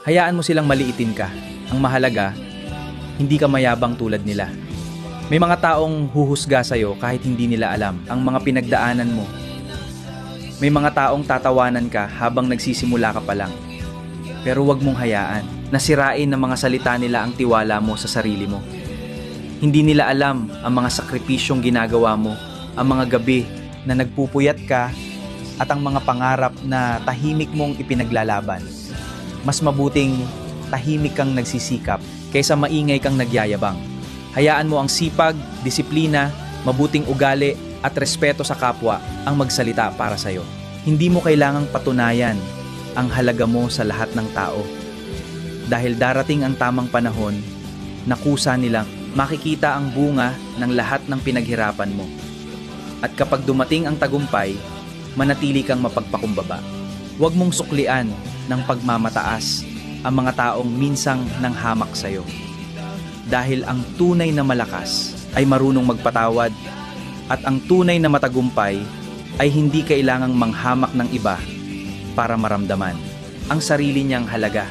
Hayaan mo silang maliitin ka. Ang mahalaga, hindi ka mayabang tulad nila. May mga taong huhusga sa'yo kahit hindi nila alam ang mga pinagdaanan mo. May mga taong tatawanan ka habang nagsisimula ka pa lang. Pero huwag mong hayaan na sirain ng mga salita nila ang tiwala mo sa sarili mo. Hindi nila alam ang mga sakripisyong ginagawa mo, ang mga gabi na nagpupuyat ka at ang mga pangarap na tahimik mong ipinaglalaban. Mas mabuting tahimik kang nagsisikap kaysa maingay kang nagyayabang. Hayaan mo ang sipag, disiplina, mabuting ugali at respeto sa kapwa ang magsalita para sa'yo. Hindi mo kailangang patunayan ang halaga mo sa lahat ng tao. Dahil darating ang tamang panahon na kusa nilang makikita ang bunga ng lahat ng pinaghirapan mo. At kapag dumating ang tagumpay, manatili kang mapagpakumbaba. Huwag mong suklian ng pagmamataas ang mga taong minsang nanghamak sa'yo. Dahil ang tunay na malakas ay marunong magpatawad at ang tunay na matagumpay ay hindi kailangang manghamak ng iba para maramdaman ang sarili niyang halaga.